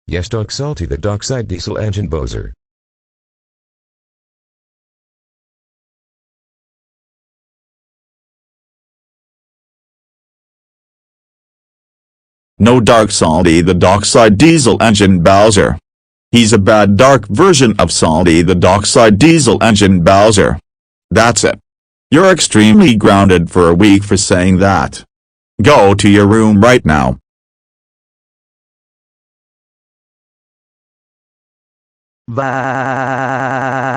Yes, DarkSaltyTheDocksideDieselEngineBowser. No Salty the Dockside Diesel Engine Bowser. He's a bad dark version of Salty the Dockside Diesel Engine Bowser. That's it. You're extremely grounded for a week for saying that. Go to your room right now. Bye.